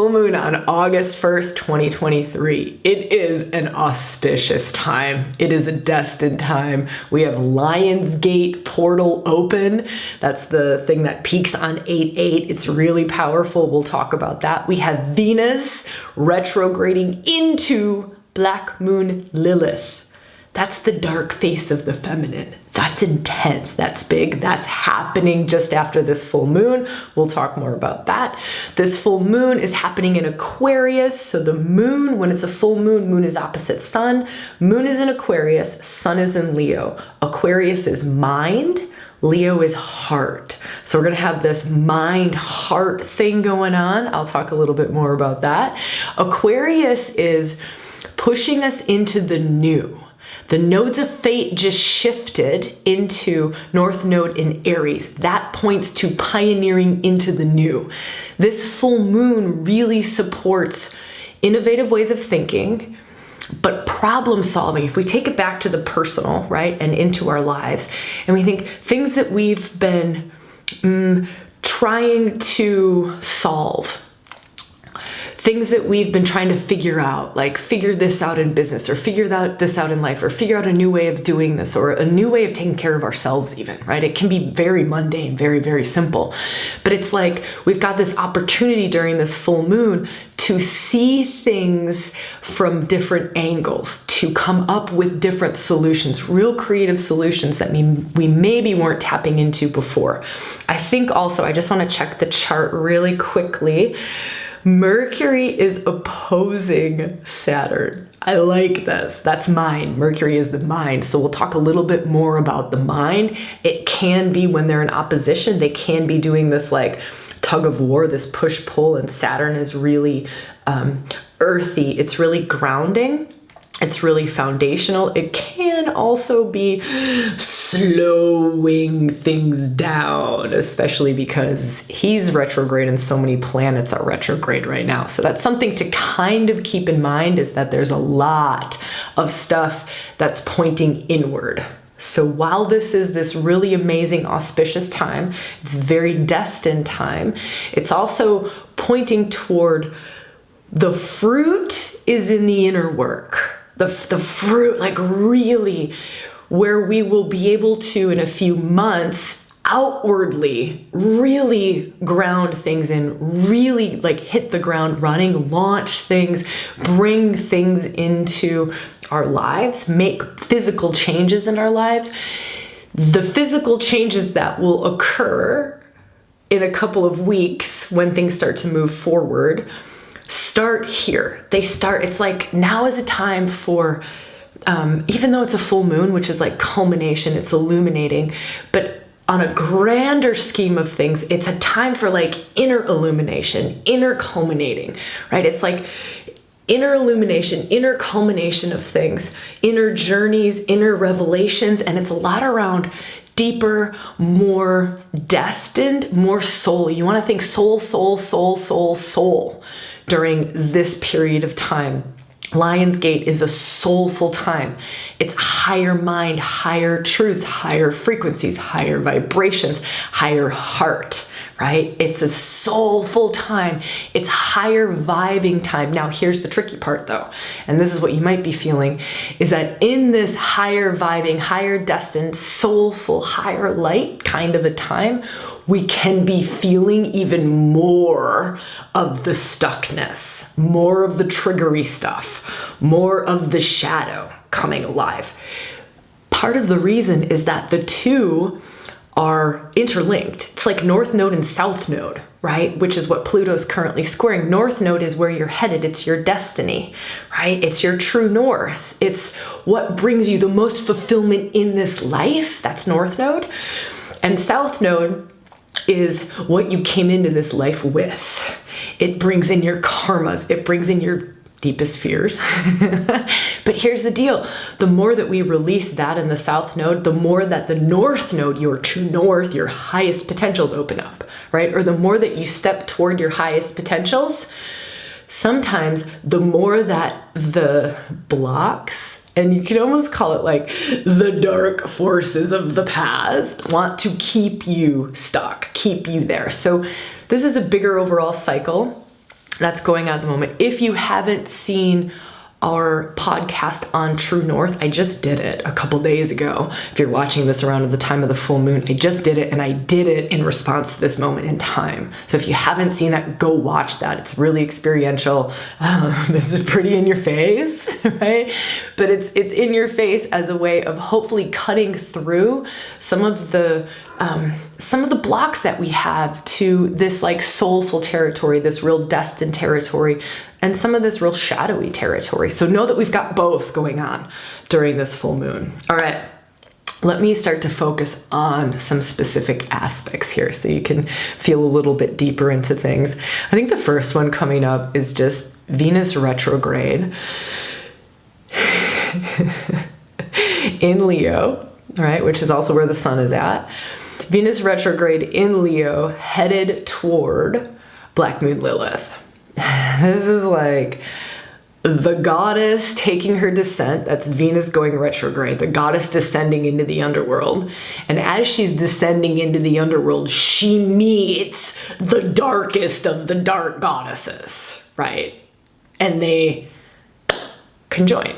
Full moon on August 1st, 2023. It is an auspicious time. It is a destined time. We have Lion's Gate portal open. That's the thing that peaks on 8/8. It's really powerful. We'll talk about that. We have Venus retrograding into Black Moon Lilith. That's the dark face of the feminine. That's intense, that's big, that's happening just after this full moon. We'll talk more about that. This full moon is happening in Aquarius. So the moon, when it's a full moon, moon is opposite sun. Moon is in Aquarius, sun is in Leo. Aquarius is mind, Leo is heart. So we're gonna have this mind-heart thing going on. I'll talk a little bit more about that. Aquarius is pushing us into the new. The nodes of fate just shifted into North Node in Aries. That points to pioneering into the new. This full moon really supports innovative ways of thinking, but problem solving. If we take it back to the personal, right, and into our lives, and we think things that we've been trying to solve, things that we've been trying to figure out, like figure this out in business or figure this out in life or figure out a new way of doing this or a new way of taking care of ourselves even, right? It can be very mundane, very, very simple. But it's like we've got this opportunity during this full moon to see things from different angles, to come up with different solutions, real creative solutions that we maybe weren't tapping into before. I think also, I just want to check the chart really quickly. Mercury is opposing Saturn. I like this. That's mind. Mercury is the mind. So we'll talk a little bit more about the mind. It can be when they're in opposition, they can be doing this like tug of war, this push-pull, and Saturn is really earthy. It's really grounding. It's really foundational. It can also be slowing things down, especially because he's retrograde and so many planets are retrograde right now. So that's something to kind of keep in mind, is that there's a lot of stuff that's pointing inward. So while this is this really amazing auspicious time, it's very destined time, it's also pointing toward the fruit is in the inner work. The fruit, like really, where we will be able to, in a few months, outwardly really ground things in, really like hit the ground running, launch things, bring things into our lives, make physical changes in our lives. The physical changes that will occur in a couple of weeks when things start to move forward start here. They start, it's like now is a time for, even though it's a full moon, which is like culmination, it's illuminating, but on a grander scheme of things, it's a time for like inner illumination, inner culminating, right? It's like inner illumination, inner culmination of things, inner journeys, inner revelations, and it's a lot around deeper, more destined, more soul. You want to think soul, soul, soul, soul, soul during this period of time. Lion's Gate is a soulful time. It's higher mind, higher truth, higher frequencies, higher vibrations, higher heart, right? It's a soulful time. It's higher vibing time. Now, here's the tricky part though, and this is what you might be feeling, is that in this higher vibing, higher destined, soulful, higher light kind of a time, we can be feeling even more of the stuckness, more of the triggery stuff, more of the shadow coming alive. Part of the reason is that the two are interlinked. It's like North Node and South Node, right? Which is what Pluto's currently squaring. North Node is where you're headed. It's your destiny, right? It's your true north. It's what brings you the most fulfillment in this life. That's North Node. And South Node is what you came into this life with. It brings in your karmas. It brings in your deepest fears. But here's the deal. The more that we release that in the South Node, the more that the North Node, your true north, your highest potentials open up, right? Or the more that you step toward your highest potentials, sometimes the more that the blocks, and you can almost call it like the dark forces of the past, want to keep you stuck, keep you there. So this is a bigger overall cycle. That's going on at the moment. If you haven't seen our podcast on True North, I just did it a couple days ago. If you're watching this around at the time of the full moon, I just did it, and I did it in response to this moment in time. So if you haven't seen that, go watch that. It's really experiential. It's pretty in your face, right? But it's in your face as a way of hopefully cutting through some of the blocks that we have to this like soulful territory, this real destined territory, and some of this real shadowy territory. So know that we've got both going on during this full moon. All right, let me start to focus on some specific aspects here so you can feel a little bit deeper into things. I think the first one coming up is just Venus retrograde in Leo, right, which is also where the sun is at. Venus retrograde in Leo, headed toward Black Moon Lilith. This is like the goddess taking her descent. That's Venus going retrograde, the goddess descending into the underworld. And as she's descending into the underworld, she meets the darkest of the dark goddesses, right? And they conjoin.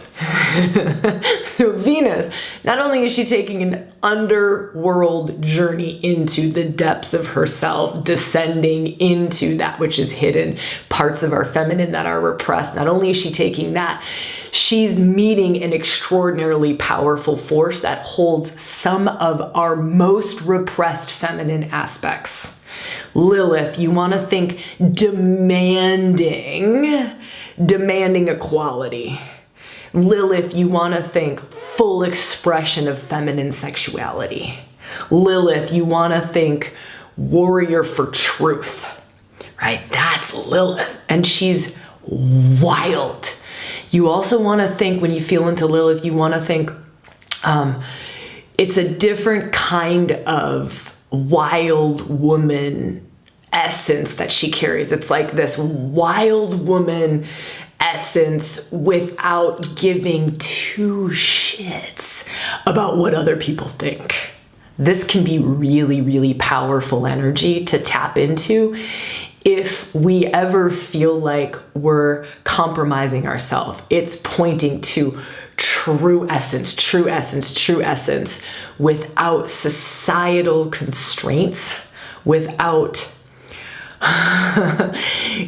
So Venus, not only is she taking an underworld journey into the depths of herself, descending into that which is hidden, parts of our feminine that are repressed, not only is she taking that, she's meeting an extraordinarily powerful force that holds some of our most repressed feminine aspects. Lilith, you want to think demanding equality. Lilith, you want to think full expression of feminine sexuality. Lilith, you want to think warrior for truth, right? That's Lilith, and she's wild. You also want to think, when you feel into Lilith, you want to think it's a different kind of wild woman essence that she carries. It's like this wild woman essence without giving two shits about what other people think. This can be really, really powerful energy to tap into if we ever feel like we're compromising ourselves. It's pointing to true essence, true essence, true essence, without societal constraints, without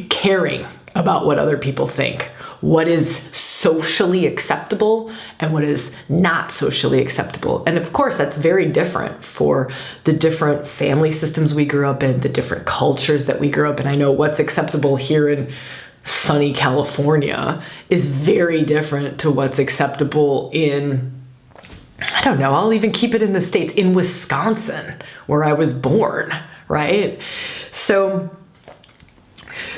caring about what other people think, what is socially acceptable and what is not socially acceptable. And of course, that's very different for the different family systems we grew up in, the different cultures that we grew up in. I know what's acceptable here in sunny California is very different to what's acceptable in, I don't know, I'll even keep it in the States, in Wisconsin, where I was born, right? So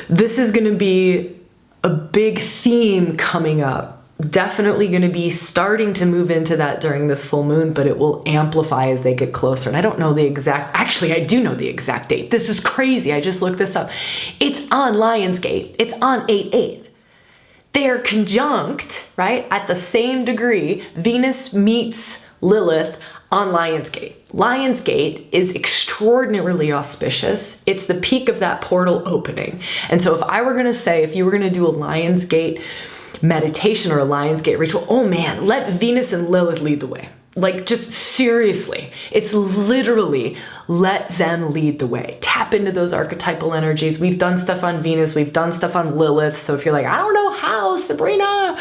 this is going to be a big theme coming up. Definitely going to be starting to move into that during this full moon, but it will amplify as they get closer. And I don't know the exact, actually I do know the exact date. This is crazy. I just looked this up. It's on Lionsgate. It's on 8/8. They are conjunct, right? At the same degree, Venus meets Lilith on Lionsgate. Lionsgate is extraordinarily auspicious. It's the peak of that portal opening. And so if I were going to say, if you were going to do a Lionsgate meditation or a Lionsgate ritual, oh man, let Venus and Lilith lead the way. Like, just seriously, it's literally let them lead the way. Tap into those archetypal energies. We've done stuff on Venus, we've done stuff on Lilith. So if you're like, I don't know how, Sabrina,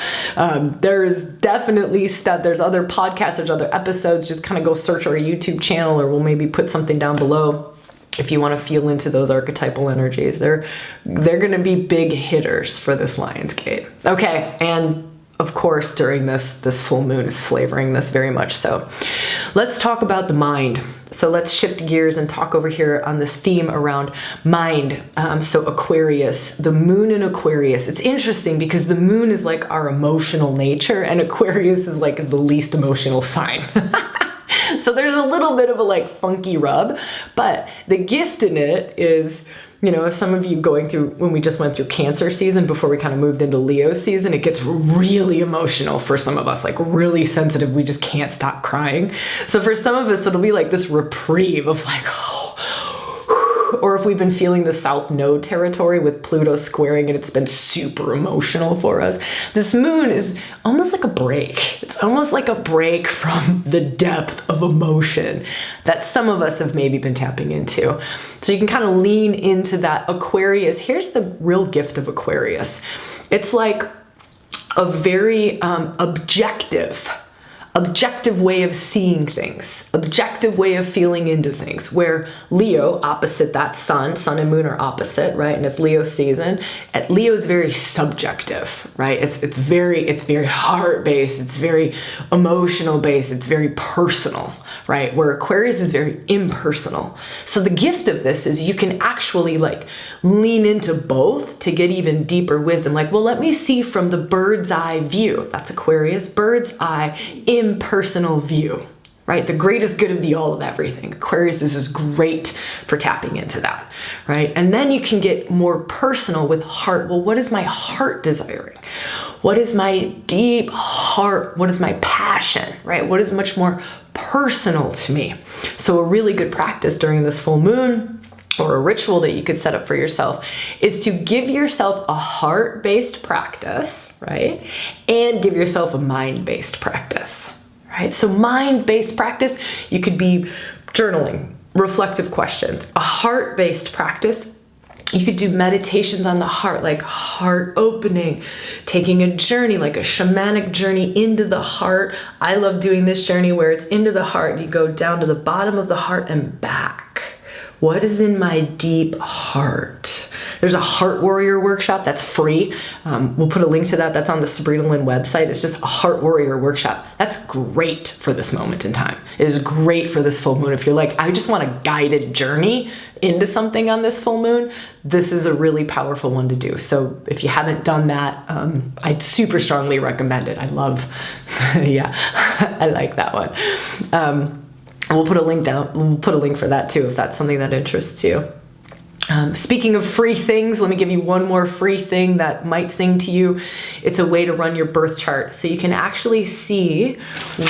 there's definitely stuff. There's other podcasts, there's other episodes. Just kind of go search our YouTube channel, or we'll maybe put something down below if you want to feel into those archetypal energies. They're going to be big hitters for this Lionsgate. Okay, and of course, during this full moon is flavoring this very much so. Let's talk about the mind. So let's shift gears and talk over here on this theme around mind. So Aquarius, the moon in Aquarius. It's interesting because the moon is like our emotional nature, and Aquarius is like the least emotional sign. So there's a little bit of a like funky rub, but the gift in it is, you know, if some of you going through, when we just went through Cancer season before we kind of moved into Leo season, it gets really emotional for some of us, like really sensitive. We just can't stop crying. So for some of us, it'll be like this reprieve of like, oh, or if we've been feeling the South Node territory with Pluto squaring and it's been super emotional for us, this moon is almost like a break. It's almost like a break from the depth of emotion that some of us have maybe been tapping into. So you can kind of lean into that. Aquarius, here's the real gift of Aquarius. It's like a very objective way of seeing things, objective way of feeling into things, where Leo, opposite that sun and moon are opposite, right? And it's Leo season. And Leo is very subjective, right? It's very heart-based, it's very emotional-based, it's very personal, right? Where Aquarius is very impersonal. So the gift of this is you can actually like lean into both to get even deeper wisdom. Like, well, let me see from the bird's eye view. That's Aquarius, bird's eye, impersonal view, right? The greatest good of the all of everything. Aquarius is great for tapping into that, right? And then you can get more personal with heart. Well, what is my heart desiring? What is my deep heart? What is my passion, right? What is much more personal to me? So a really good practice during this full moon, or a ritual that you could set up for yourself, is to give yourself a heart-based practice, right? And give yourself a mind-based practice, right? So mind-based practice, you could be journaling, reflective questions. A heart-based practice, you could do meditations on the heart, like heart opening, taking a journey, like a shamanic journey into the heart. I love doing this journey where it's into the heart and you go down to the bottom of the heart and back. What is in my deep heart? There's a Heart Warrior workshop that's free. We'll put a link to that. That's on the Sabrina Lynn website. It's just a Heart Warrior workshop. That's great for this moment in time. It is great for this full moon. If you're like, I just want a guided journey into something on this full moon, this is a really powerful one to do. So if you haven't done that, I'd super strongly recommend it. I love, yeah, I like that one. We'll put a link down. We'll put a link for that too, if that's something that interests you. Speaking of free things, let me give you one more free thing that might sing to you. It's a way to run your birth chart. So you can actually see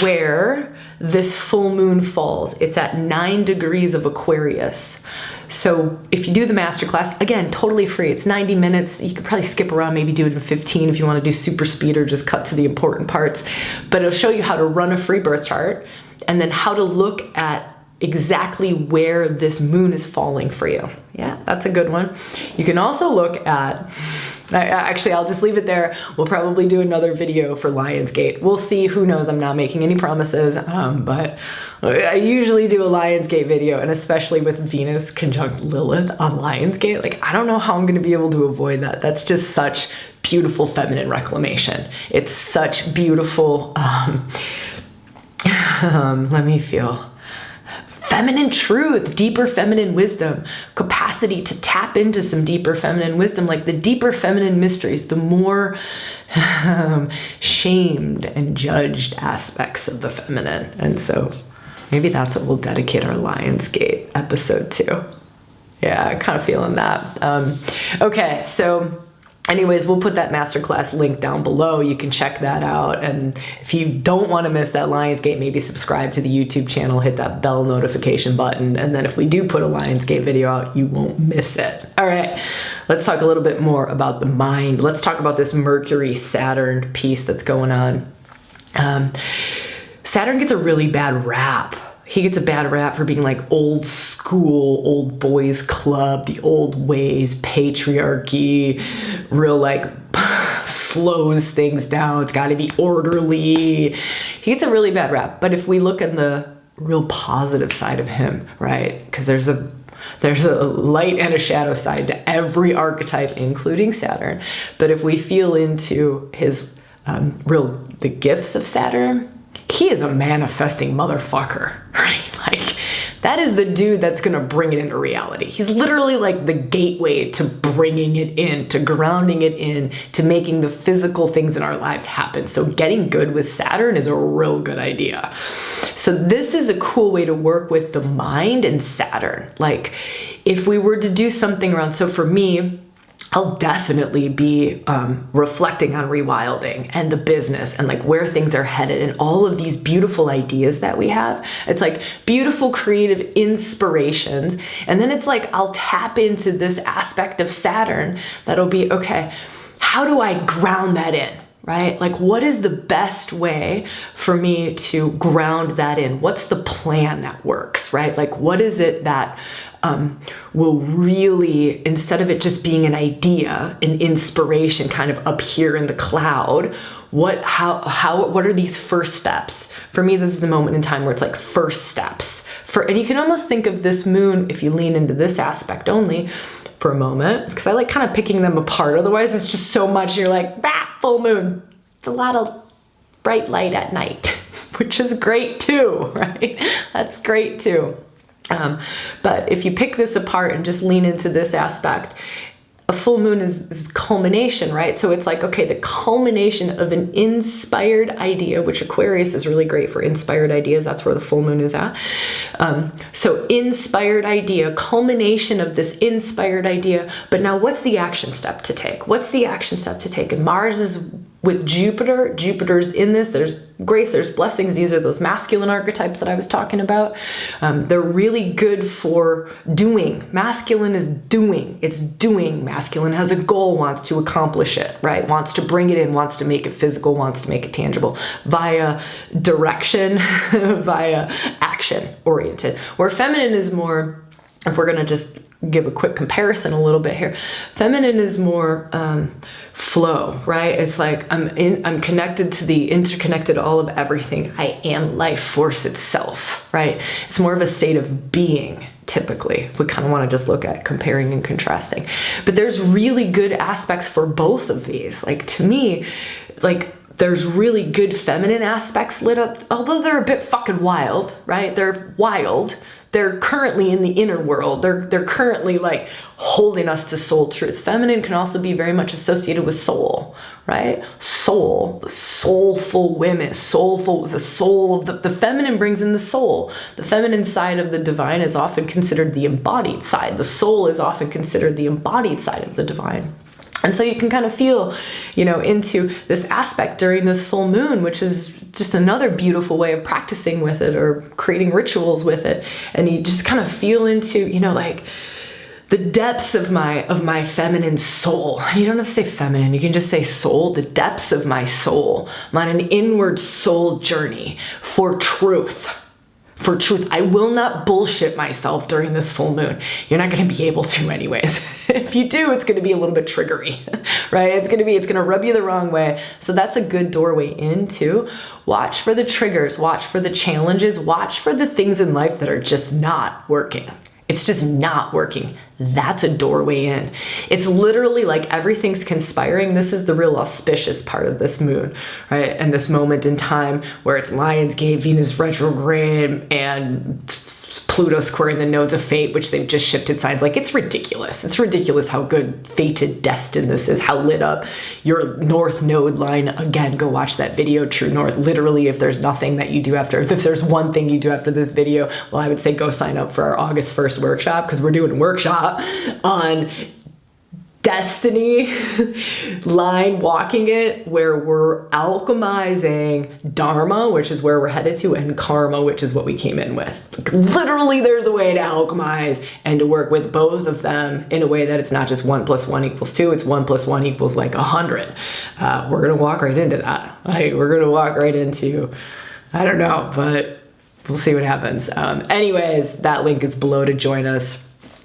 where this full moon falls. It's at 9 degrees of Aquarius. So if you do the masterclass, again, totally free. It's 90 minutes. You could probably skip around, maybe do it in 15 if you want to do super speed or just cut to the important parts. But it'll show you how to run a free birth chart and then how to look at exactly where this moon is falling for you. Yeah, that's a good one. You can also look at, actually, I'll just leave it there. We'll probably do another video for Lionsgate. We'll see, who knows, I'm not making any promises, but I usually do a Lionsgate video, and especially with Venus conjunct Lilith on Lionsgate, like, I don't know how I'm gonna be able to avoid that. That's just such beautiful feminine reclamation. It's such beautiful, let me feel. Feminine truth, deeper feminine wisdom, capacity to tap into some deeper feminine wisdom, like the deeper feminine mysteries, the more shamed and judged aspects of the feminine. And so maybe that's what we'll dedicate our Lionsgate episode to. Yeah, kind of feeling that. Okay, so anyways, we'll put that masterclass link down below. You can check that out. And if you don't want to miss that Lionsgate, maybe subscribe to the YouTube channel, hit that bell notification button. And then if we do put a Lionsgate video out, you won't miss it. All right, let's talk a little bit more about the mind. Let's talk about this Mercury Saturn piece that's going on. Saturn gets a really bad rap. He gets a bad rap for being like old school, old boys club, the old ways, patriarchy, real like slows things down. It's got to be orderly. He gets a really bad rap. But if we look at the real positive side of him, right? Because there's a light and a shadow side to every archetype, including Saturn. But if we feel into his the gifts of Saturn, he is a manifesting motherfucker, right? Like, that is the dude that's gonna bring it into reality. He's literally like the gateway to bringing it in, to grounding it in, to making the physical things in our lives happen. So getting good with Saturn is a real good idea. So this is a cool way to work with the mind and Saturn. Like, if we were to do something around, so for me, I'll definitely be reflecting on rewilding and the business and like where things are headed and all of these beautiful ideas that we have. It's like beautiful creative inspirations. And then it's like I'll tap into this aspect of Saturn that'll be, okay, how do I ground that in? Right? Like, what is the best way for me to ground that in? What's the plan that works, right? Like, what is it that will really, instead of it just being an idea, an inspiration kind of up here in the cloud, what are these first steps? For me, this is the moment in time where it's like first steps. And you can almost think of this moon, if you lean into this aspect only, for a moment, because I like kind of picking them apart. Otherwise, it's just so much. You're like, full moon. It's a lot of bright light at night, which is great too, right? That's great too. But if you pick this apart and just lean into this aspect, a full moon is culmination, right? So it's like, okay, the culmination of an inspired idea, which Aquarius is really great for inspired ideas. That's where the full moon is at. So inspired idea, culmination of this inspired idea. But now what's the action step to take? What's the action step to take? And Mars is with Jupiter. Jupiter's in this. There's grace, there's blessings. These are those masculine archetypes that I was talking about. They're really good for doing. Masculine is doing. It's doing. Masculine has a goal, wants to accomplish it, right? Wants to bring it in, wants to make it physical, wants to make it tangible via direction, via action oriented. Where feminine is more, if we're going to just give a quick comparison a little bit here, feminine is more flow, right? It's like I'm connected to the interconnected all of everything. I am life force itself, right? It's more of a state of being. Typically, we kind of want to just look at comparing and contrasting, but there's really good aspects for both of these. Like, to me, like, there's really good feminine aspects lit up, although they're a bit fucking wild, right? They're wild. They're currently in the inner world. They're currently like holding us to soul truth. Feminine can also be very much associated with soul, right? Soul, the soulful women, soulful, the soul of the feminine brings in the soul. The feminine side of the divine is often considered the embodied side. The soul is often considered the embodied side of the divine. And so you can kind of feel, into this aspect during this full moon, which is just another beautiful way of practicing with it or creating rituals with it. And you just kind of feel into, like the depths of my feminine soul. You don't have to say feminine, you can just say soul, the depths of my soul. I'm on an inward soul journey for truth. For truth. I will not bullshit myself during this full moon. You're not going to be able to anyways. If you do, it's going to be a little bit triggery, right? It's going to rub you the wrong way. So that's a good doorway into. Watch for the triggers, watch for the challenges, watch for the things in life that are just not working. It's just not working. That's a doorway in. It's literally like everything's conspiring. This is the real auspicious part of this moon, right? And this moment in time where it's Lionsgate, Venus retrograde, and Pluto squaring the nodes of fate, which they've just shifted signs. Like, it's ridiculous. It's ridiculous how good, fated, destined this is, how lit up your North Node line. Again, go watch that video, True North. Literally, if there's one thing you do after this video, well, I would say go sign up for our August 1st workshop, because we're doing a workshop on destiny line, walking it, where we're alchemizing dharma, which is where we're headed to, and karma, which is what we came in with. Like, literally, there's a way to alchemize and to work with both of them in a way that it's not just 1 + 1 = 2, it's 1 + 1 = like 100. We're gonna walk right into that. We're gonna walk right into, I don't know, but we'll see what happens. Anyways, that link is below to join us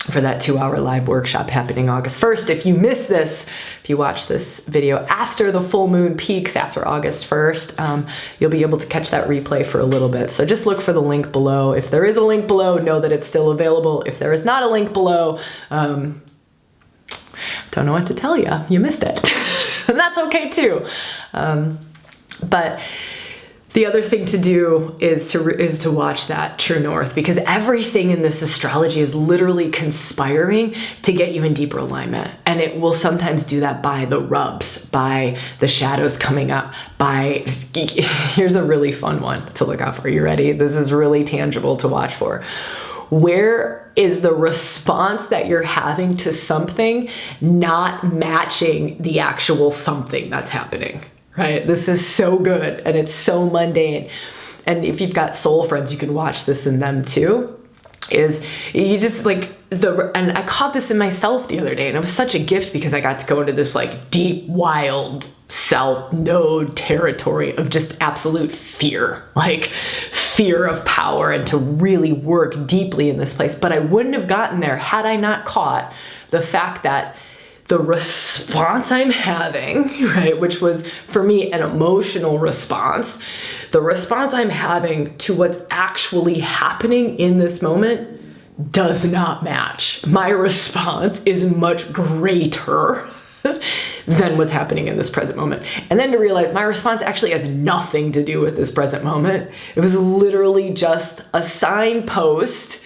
for that 2-hour live workshop happening August 1st. If you missed this, if you watch this video after the full moon peaks, after August 1st, you'll be able to catch that replay for a little bit. So just look for the link below. If there is a link below, know that it's still available. If there is not a link below, don't know what to tell you. You missed it. And that's okay too. But the other thing to do is to watch that True North, because everything in this astrology is literally conspiring to get you in deeper alignment. And it will sometimes do that by the rubs, by the shadows coming up, here's a really fun one to look out for. You ready? This is really tangible to watch for. Where is the response that you're having to something not matching the actual something that's happening, right? This is so good, and it's so mundane. And if you've got soul friends, you can watch this in them too. Is you just like and I caught this in myself the other day, and it was such a gift because I got to go into this like deep, wild South Node territory of just absolute fear, like fear of power, and to really work deeply in this place. But I wouldn't have gotten there had I not caught the fact that the response I'm having, right, which was for me an emotional response, the response I'm having to what's actually happening in this moment does not match. My response is much greater than what's happening in this present moment. And then to realize my response actually has nothing to do with this present moment. It was literally just a signpost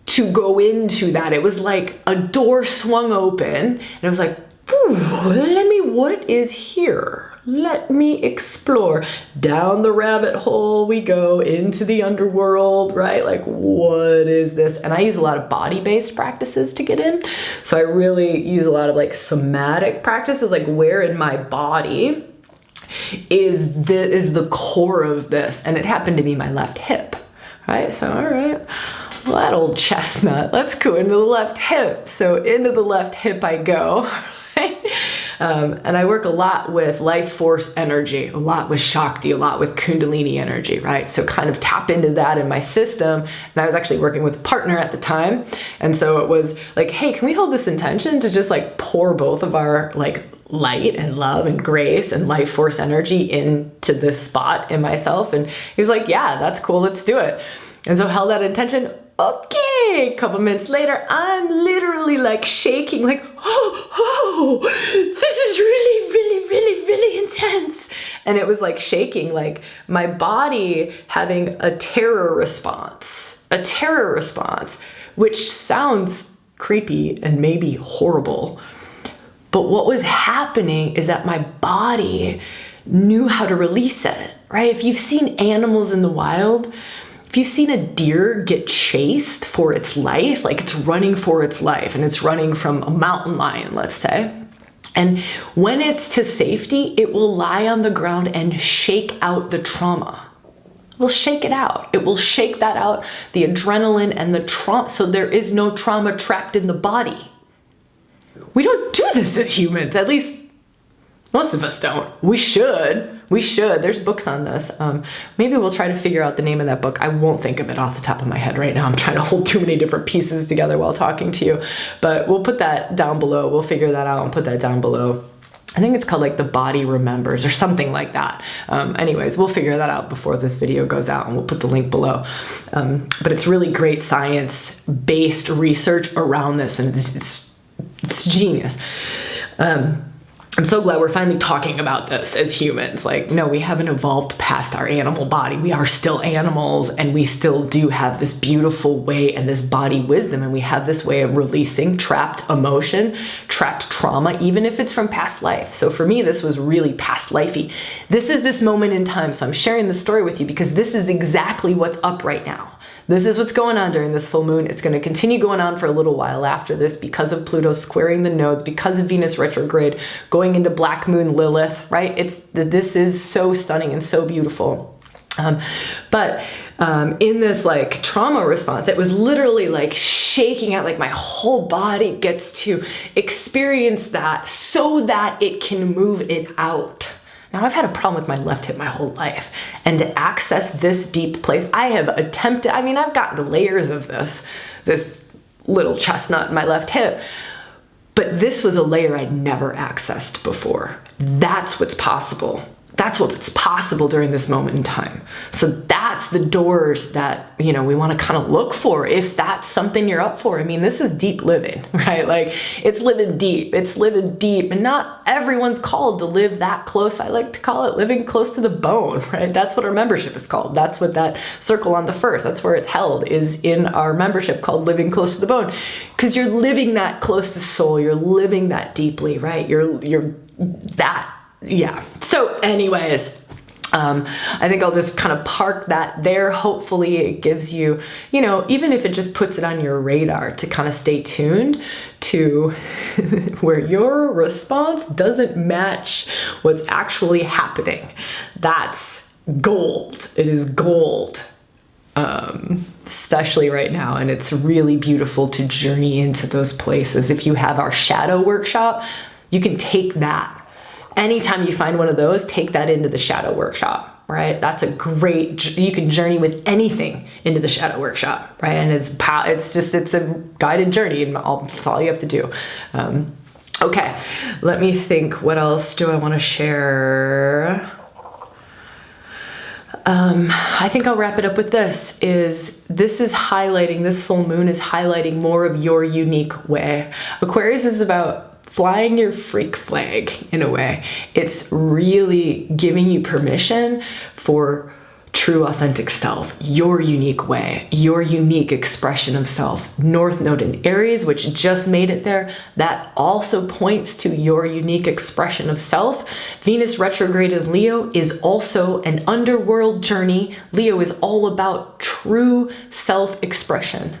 to go into that. It was like a door swung open, and it was like, what is here? Let me explore. Down the rabbit hole we go, into the underworld, right? Like, what is this? And I use a lot of body-based practices to get in. So I really use a lot of like somatic practices, like where in my body is the core of this. And it happened to be my left hip, right? So, all right. Well, that old chestnut, let's go into the left hip. So into the left hip I go, right? And I work a lot with life force energy, a lot with Shakti, a lot with Kundalini energy, right? So kind of tap into that in my system. And I was actually working with a partner at the time. And so it was like, hey, can we hold this intention to just like pour both of our like light and love and grace and life force energy into this spot in myself? And he was like, yeah, that's cool. Let's do it. And so held that intention. Okay, a couple minutes later, I'm literally like shaking, like, oh, this is really intense. And it was like shaking, like my body having a terror response, which sounds creepy and maybe horrible. But what was happening is that my body knew how to release it, right? If you've seen animals in the wild, if you've seen a deer get chased for its life, like it's running for its life and it's running from a mountain lion, let's say, and when it's to safety, it will lie on the ground and shake out the trauma. It will shake it out. It will shake that out, the adrenaline and the trauma, so there is no trauma trapped in the body. We don't do this as humans, at least most of us don't. We should. There's books on this. Maybe we'll try to figure out the name of that book. I won't think of it off the top of my head right now. I'm trying to hold too many different pieces together while talking to you. But we'll put that down below. We'll figure that out and put that down below. I think it's called like The Body Remembers or something like that. Anyways, we'll figure that out before this video goes out, and we'll put the link below. But it's really great science-based research around this, and it's genius. I'm so glad we're finally talking about this as humans. Like, no, we haven't evolved past our animal body. We are still animals, and we still do have this beautiful way and this body wisdom, and we have this way of releasing trapped emotion, trapped trauma, even if it's from past life. So for me, this was really past lifey. This is this moment in time. So I'm sharing the story with you because this is exactly what's up right now. This is what's going on during this full moon. It's going to continue going on for a little while after this because of Pluto squaring the nodes, because of Venus retrograde, going into Black Moon Lilith, right? This is so stunning and so beautiful. But in this like trauma response, it was literally like shaking out, like my whole body gets to experience that so that it can move it out. Now, I've had a problem with my left hip my whole life, and to access this deep place, I have attempted, I mean, I've gotten the layers of this little chestnut in my left hip, but this was a layer I'd never accessed before. That's what's possible. That's what's possible during this moment in time. So that's the doors that, you know, we want to kind of look for if that's something you're up for. I mean, this is deep living, right? Like it's living deep, and not everyone's called to live that close. I like to call it living close to the bone, right? That's what our membership is called. That's what that circle on the first, that's where it's held, is in our membership called living close to the bone, because you're living that close to soul. You're living that deeply, right? You're that. Yeah. So anyways, I think I'll just kind of park that there. Hopefully it gives you, you know, even if it just puts it on your radar to kind of stay tuned to where your response doesn't match what's actually happening. That's gold. It is gold. Especially right now. And it's really beautiful to journey into those places. If you have our shadow workshop, you can take that. Anytime you find one of those, take that into the shadow workshop, right? That's a great, you can journey with anything into the shadow workshop, right? And it's a guided journey, and that's all you have to do. Okay, let me think, what else do I want to share? I think I'll wrap it up with this is highlighting, this full moon is highlighting more of your unique way. Aquarius is about flying your freak flag in a way. It's really giving you permission for true authentic self, your unique way, your unique expression of self. North Node in Aries, which just made it there, that also points to your unique expression of self. Venus retrograde in Leo is also an underworld journey. Leo is all about true self-expression.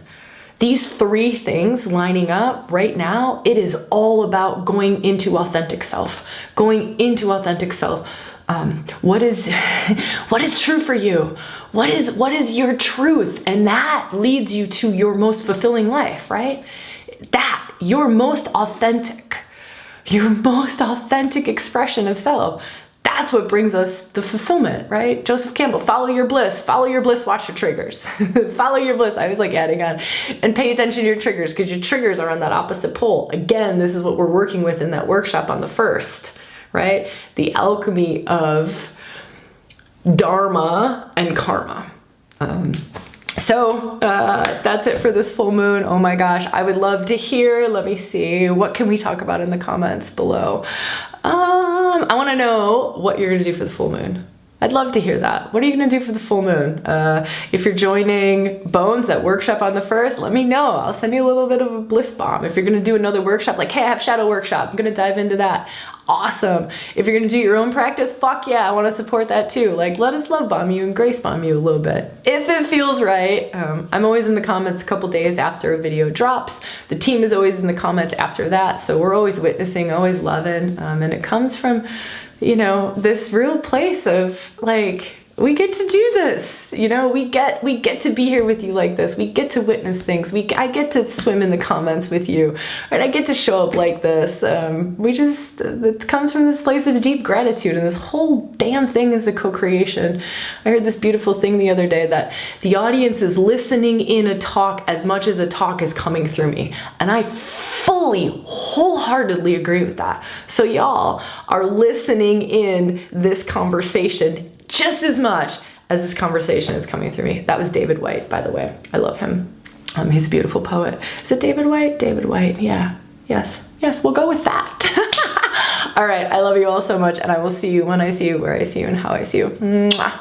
These three things lining up right now, it is all about going into authentic self, going into authentic self. What is true for you? What is your truth? And that leads you to your most fulfilling life, right? That, your most authentic expression of self. That's what brings us the fulfillment, right? Joseph Campbell, follow your bliss, watch your triggers. Follow your bliss. I was like adding on, and pay attention to your triggers, because your triggers are on that opposite pole. Again, this is what we're working with in that workshop on the 1st, right? The alchemy of dharma and karma. So that's it for this full moon. Oh my gosh, I would love to hear, let me see, what can we talk about in the comments below? I want to know what you're going to do for the full moon. I'd love to hear that. What are you going to do for the full moon? If you're joining Bones, that workshop on the 1st, let me know. I'll send you a little bit of a bliss bomb. If you're going to do another workshop, like, hey, I have shadow workshop, I'm going to dive into that. Awesome. If you're going to do your own practice, fuck yeah, I want to support that too. Like, let us love bomb you and grace bomb you a little bit. If it feels right. I'm always in the comments a couple days after a video drops. The team is always in the comments after that. So we're always witnessing, always loving. And it comes from, you know, this real place of like, we get to do this, you know, we get to be here with you like this. We get to witness things. I get to swim in the comments with you, right? I get to show up like this. It comes from this place of deep gratitude, and this whole damn thing is a co-creation. I heard this beautiful thing the other day that the audience is listening in a talk as much as a talk is coming through me. And I fully, wholeheartedly agree with that. So y'all are listening in this conversation just as much as this conversation is coming through me. That was David White, by the way. I love him. He's a beautiful poet. Is it David White? David White, yeah. Yes, we'll go with that. All right, I love you all so much, and I will see you when I see you, where I see you, and how I see you. Mwah.